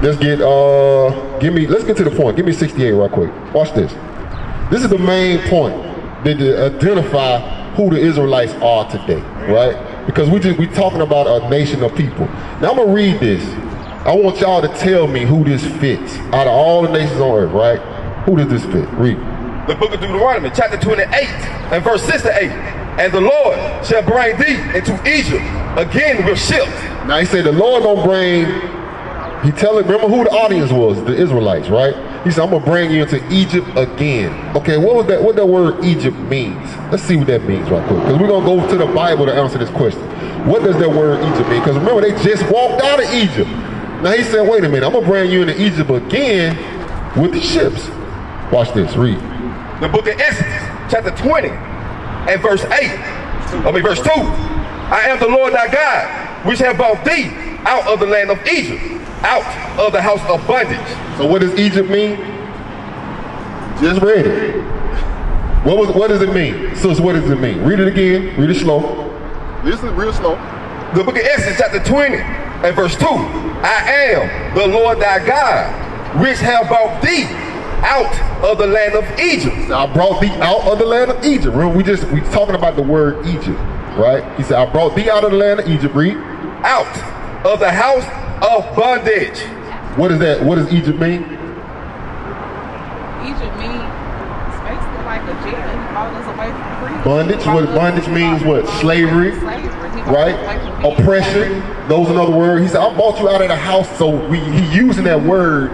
Let's get let's get to the point. Give me 68 right quick. Watch this. This is the main point to identify who the Israelites are today, right? Because we talking about a nation of people. Now I'm gonna read this. I want y'all to tell me who this fits out of all the nations on earth, right? Who does this fit? Read. The book of Deuteronomy, chapter 28, and verse 6 to 8. And the Lord shall bring thee into Egypt again with ships. Now he said the Lord gonna bring, remember who the audience was, the Israelites, right? He said, I'm gonna bring you into Egypt again. Okay, what that word Egypt means? Let's see what that means right quick. Because we're gonna go to the Bible to answer this question. What does that word Egypt mean? Because remember, they just walked out of Egypt. Now he said, wait a minute, I'm gonna bring you into Egypt again with the ships. Watch this, read. The book of Exodus, chapter 20, and verse 2. I am the Lord thy God, which have brought thee out of the land of Egypt, out of the house of bondage. So what does Egypt mean? Just read it. What does it mean? Sis, what does it mean? Read it again. Read it slow. Listen real slow. The book of Exodus, chapter 20, and verse 2. I am the Lord thy God, which have brought thee out of the land of Egypt. I brought thee out of the land of Egypt. Remember, we talking about the word Egypt, right? He said, I brought thee out of the land of Egypt. Read. Out of the house of bondage. What is that? What does Egypt mean? Egypt means it's basically like a jail. He brought us away from freedom. Bondage. What bondage means? What? Slavery. Right? Oppression. Those are other words. He said, I brought you out of the house. So he using that word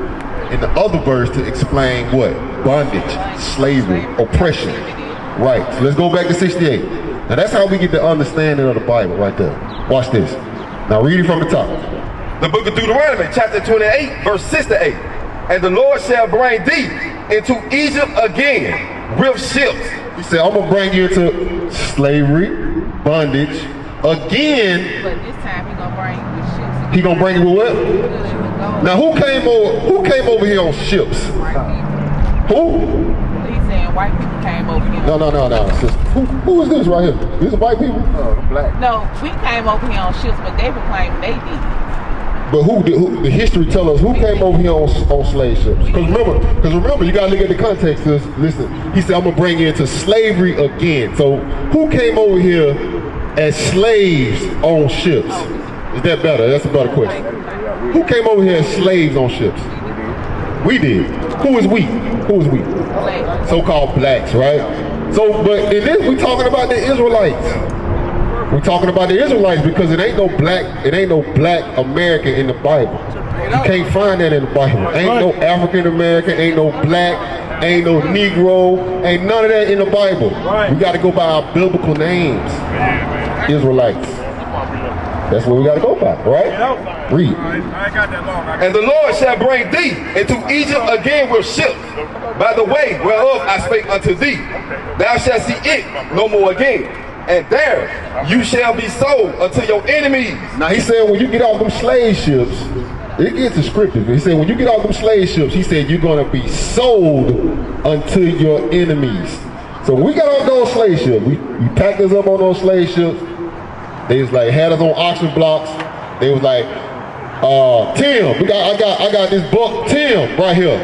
in the other verse to explain what? Bondage, slavery, oppression. Right. So let's go back to 68. Now that's how we get the understanding of the Bible right there. Watch this. Now read it from the top. The book of Deuteronomy, chapter 28, verse 6 to 8. And the Lord shall bring thee into Egypt again with ships. He said, I'm going to bring you into slavery, bondage, again. But this time he gonna bring you with ships. He gonna bring you with what? Now who came over here on ships? Who? He's saying white people came over here. No. Sister. Who is this right here? These are white people? Black. No, we came over here on ships, but they were claiming they did. But the history tell us who came over here on slave ships? Because remember, you gotta look at the context. Listen, he said, I'm gonna bring you into slavery again. So who came over here as slaves on ships? Is that better? That's a better question. Who came over here as slaves on ships? We did. Who is we? Who is we? So-called blacks, right? So, but in this, we talking about the Israelites. We're talking about the Israelites because it ain't no black American in the Bible. You can't find that in the Bible. Ain't no African American, ain't no black, ain't no Negro, ain't none of that in the Bible. We got to go by our biblical names. Israelites. That's what we got to go by, right? Read. And the Lord shall bring thee into Egypt again with ships, by the way whereof I spake unto thee. Thou shalt see it no more again. And there you shall be sold unto your enemies. Now he said when you get off them slave ships, it gets descriptive. He said when you get off them slave ships, he said you're going to be sold unto your enemies. So when we got on those slave ships, we packed us up on those slave ships. They was like, had us on auction blocks. They was like, Tim, I got this buck, Tim, right here.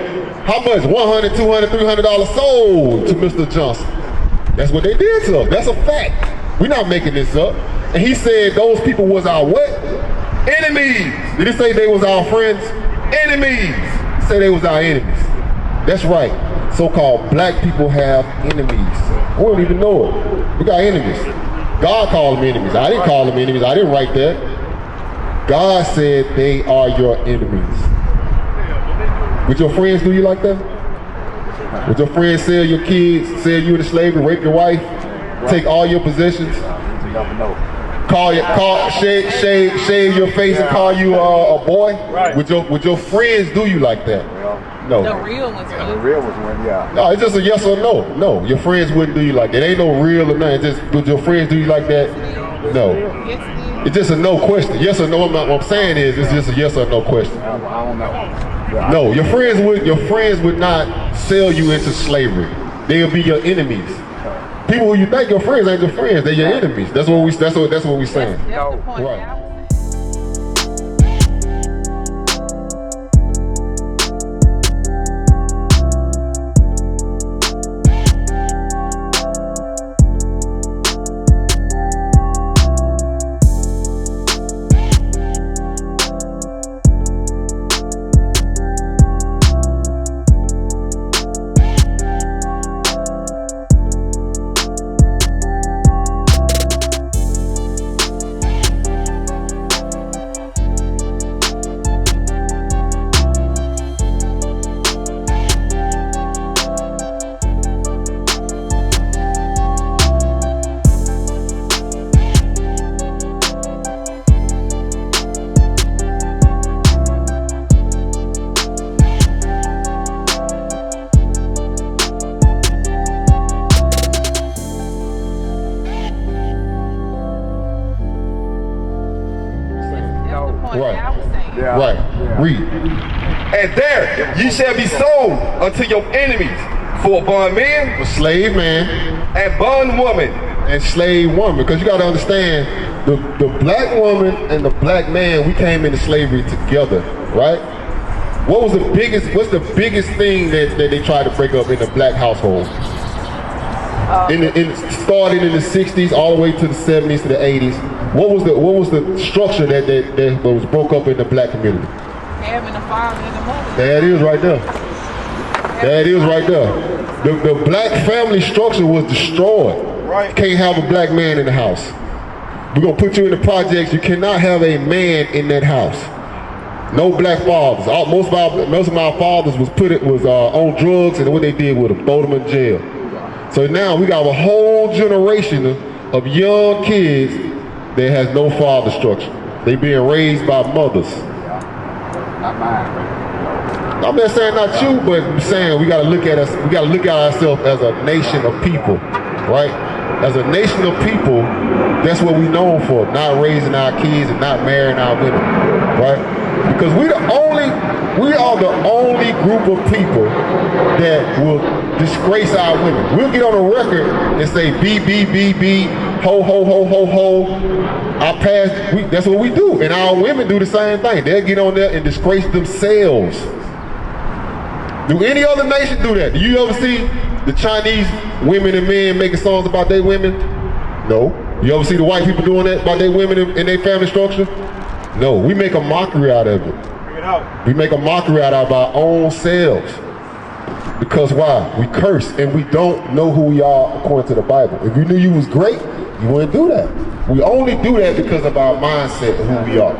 How much? $100, $200, $300 sold to Mr. Johnson. That's what they did to us. That's a fact. We're not making this up. And he said those people was our what? Enemies. Did he say they was our friends? Enemies. He said they was our enemies. That's right. So-called black people have enemies. We don't even know it. We got enemies. God called them enemies. I didn't call them enemies. I didn't write that. God said they are your enemies. Would your friends do you like that? Would your friends sell your kids, sell you into slavery, rape your wife, take all your possessions, shave your face and call you a boy? Would your friends do you like that? No. The real ones would. The real ones would, yeah. No, it's just a yes or no. No, your friends wouldn't do you like that. Ain't no real or nothing. Just would your friends do you like that? No. It's just a no question. Yes or no. What I'm saying is, it's just a yes or no question. I don't know. No, your friends would not sell you into slavery. They'll be your enemies. People who you think your friends ain't your friends, they're your enemies. That's what we saying. That's the point. Right. point Right. that I was saying. Yeah. Right. Yeah. Read. And there ye shall be sold unto your enemies for bondmen A slave man and bondwoman. and slave woman. Because you got to understand, the black woman and the black man, we came into slavery together, right? What's the biggest thing that they tried to break up in the black household? Starting in the 60s all the way to the 70s to the 80s. What was the structure that was broke up in the black community? Having a father and a mother. There it is right there. There it is right there. The black family structure was destroyed. Right. Can't have a black man in the house. We're gonna put you in the projects. You cannot have a man in that house. No black fathers. Most of my fathers was on drugs, and what they did with them, throw them in jail. So now we got a whole generation of young kids that has no father structure. They being raised by mothers. Not mine. I'm not saying not you, but I'm saying we gotta look at us. We gotta look at ourselves as a nation of people, right? As a nation of people, that's what we known for, not raising our kids and not marrying our women, right? Because we are the only group of people that will disgrace our women. We'll get on a record and say B, ho, ho, ho, ho, ho. That's what we do. And our women do the same thing. They'll get on there and disgrace themselves. Do any other nation do that? Do you ever see the Chinese women and men making songs about their women? No. You ever see the white people doing that about their women and their family structure? No. We make a mockery out of it. We make a mockery out of our own selves. Because why? We curse and we don't know who we are according to the Bible. If you knew you was great, you wouldn't do that. We only do that because of our mindset of who we are.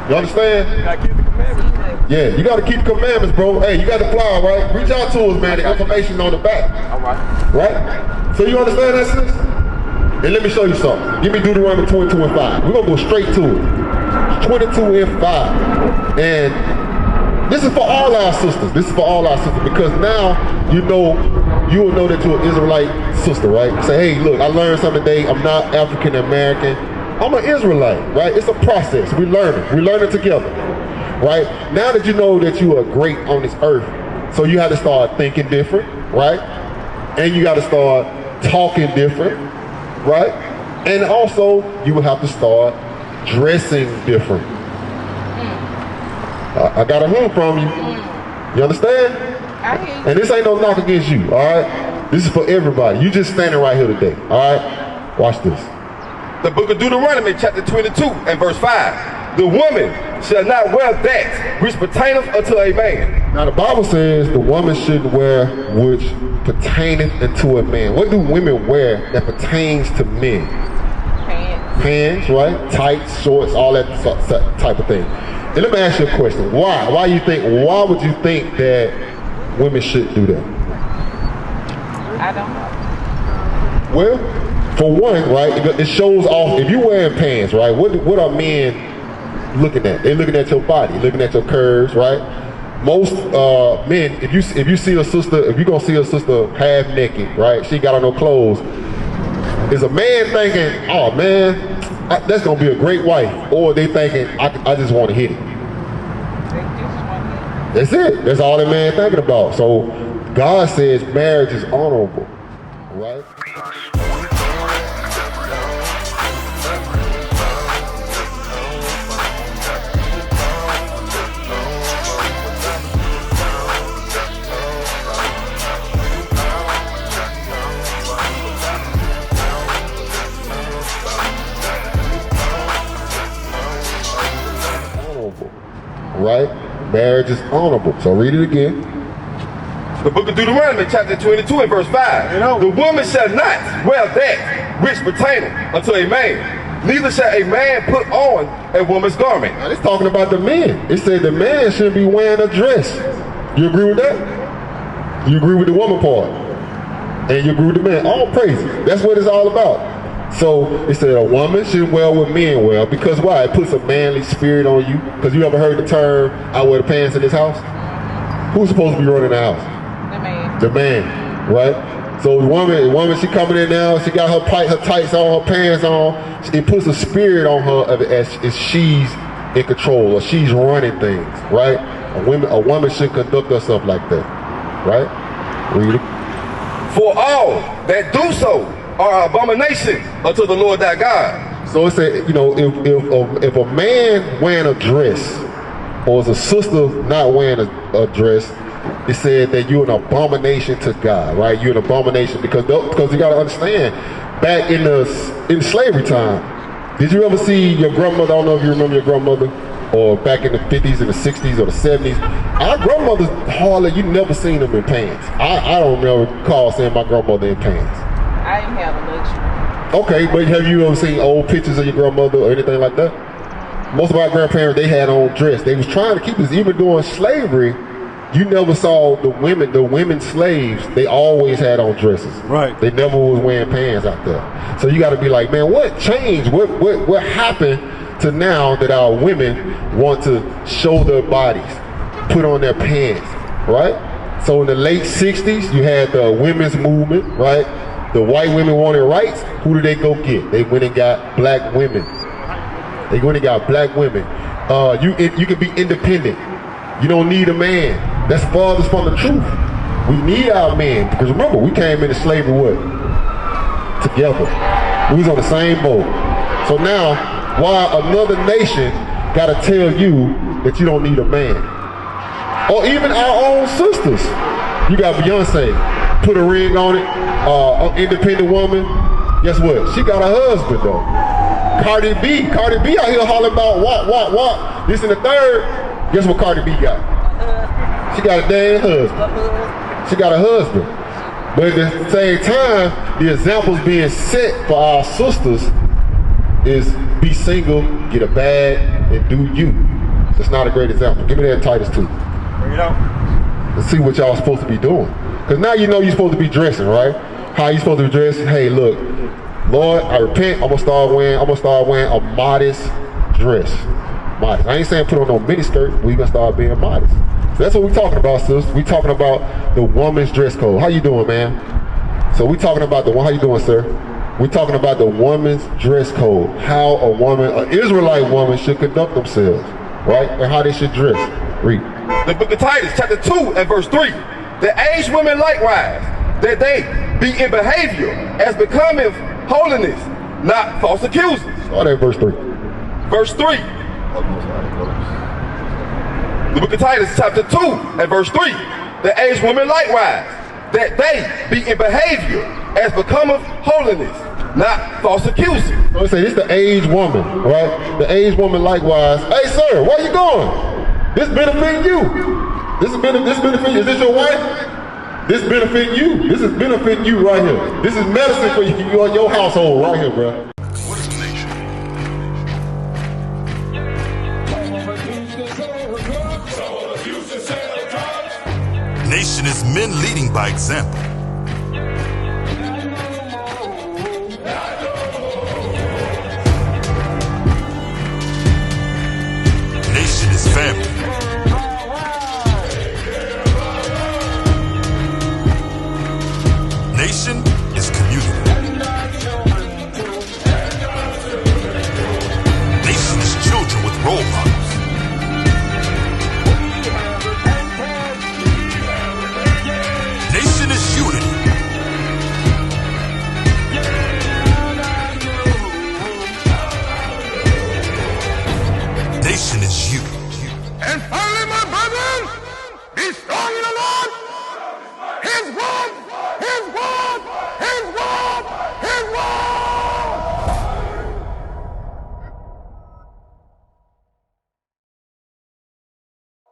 You understand? You gotta keep the commandments. Yeah, you got to keep commandments, bro. Hey, you got the flyer, right? Reach out to us, man. The information on the back. All right. Right? So you understand that, sis? And let me show you something. Give me Deuteronomy 22 and 5. We're going to go straight to it. 22 and 5. And this is for all our sisters. This is for all our sisters. Because now you will know that you're an Israelite sister, right? Say, hey, look, I learned something today. I'm not African American. I'm an Israelite, right? It's a process. We learn it. We learn it together. Right? Now that you know that you are great on this earth, so you have to start thinking different, right? And you got to start talking different, right? And also, you will have to start dressing different. I got a hint from you. You understand? I hear you. And this ain't no knock against you, all right? This is for everybody. You just standing right here today, all right? Watch this. The book of Deuteronomy, chapter 22 and verse 5. The woman shall not wear that which pertaineth unto a man. Now the Bible says the woman shouldn't wear which pertaineth unto a man. What do women wear that pertains to men? Pants. Pants, right? Tights, shorts, all that type of thing. And let me ask you a question. Why would you think that women should do that? I don't know. Well, for one, right, it shows off. If you're wearing pants, right, what are men looking at? They're looking at your body, looking at your curves, right? Most men, if you see a sister, if you're gonna see a sister half naked, right, she got on no clothes, is a man thinking, oh man, that's gonna be a great wife, or they thinking, I just want to hit it. They just want to. That's it. That's all that man thinking about. So God says marriage is honorable, right? Right? Marriage is honorable. So read it again. The book of Deuteronomy, chapter 22 and verse 5. The woman shall not wear that which pertaineth unto a man, neither shall a man put on a woman's garment. Now, it's talking about the men. It said the man shouldn't be wearing a dress. You agree with that? You agree with the woman part. And you agree with the man. All praises. That's what it's all about. So it said a woman should wear what men wear. Because why? It puts a manly spirit on you. Because you ever heard the term, I wear the pants in this house? Who's supposed to be running the house? The man. The man, right? So the woman, she coming in now, she got her tights on, her pants on. It puts a spirit on her as she's in control, or she's running things, right? A woman should conduct herself like that, right? Read it. For all that do so are abomination unto the Lord thy God. So it said, you know, if a man wearing a dress, or is a sister not wearing a dress, it said that you're an abomination to God, right? You're an abomination because you got to understand, back in slavery time, did you ever see your grandmother? I don't know if you remember your grandmother, or back in the 50s and the 60s or the 70s. Our grandmothers, hardly, you never seen them in pants. I don't recall seeing my grandmother in pants. I didn't have a luxury. Okay, but have you ever seen old pictures of your grandmother or anything like that? Most of our grandparents, they had on dress. They was trying to keep us, even during slavery, you never saw the women slaves, they always had on dresses. Right. They never was wearing pants out there. So you got to be like, man, what changed? What happened to now that our women want to show their bodies, put on their pants, right? So in the late 60s, you had the women's movement, right? The white women wanted rights. Who did they go get? They went and got black women. They went and got black women. You can be independent. You don't need a man. That's farthest from the truth. We need our men, because remember, we came into slavery what? Together. We was on the same boat. So now, why another nation gotta tell you that you don't need a man? Or even our own sisters. You got Beyonce, put a ring on it, independent woman. Guess what? She got a husband though. Cardi B out here hollering about what, this and the third. Guess what Cardi B got? She got a damn husband. She got a husband. But at the same time, the examples being set for our sisters is be single, get a bag, and do you. That's not a great example. Give me that Titus 2. Bring it out. Let's see what y'all supposed to be doing. Because now you know you're supposed to be dressing, right? How you supposed to be dressed? Hey, look, Lord, I repent. I'm gonna start wearing a modest dress. Modest. I ain't saying put on no mini skirt. We gonna start being modest. So that's what we talking about, sis. We talking about the woman's dress code. How you doing, man? So we talking about the one. How you doing, sir? We talking about the woman's dress code. How a woman, an Israelite woman, should conduct themselves, right? And how they should dress. Read. The book of Titus, chapter 2 and verse 3. The aged women likewise, that they be in behavior as becoming holiness, not false accusers. Start at verse 3. Verse 3. The book of Titus, chapter 2 and verse 3. The aged women likewise, that they be in behavior as becometh holiness, not false accusers. So it say this the aged woman, right? The aged woman likewise. Hey, sir, where you going? This benefit you. This benefit you. Is this your wife? This benefit you. This is benefiting you right here. This is medicine for you, your household right here, bro. What is a nation? Nation is men leading by example. Nation is family. Nation is community. Nation is children with role models. Nation is unity. Nation is you. And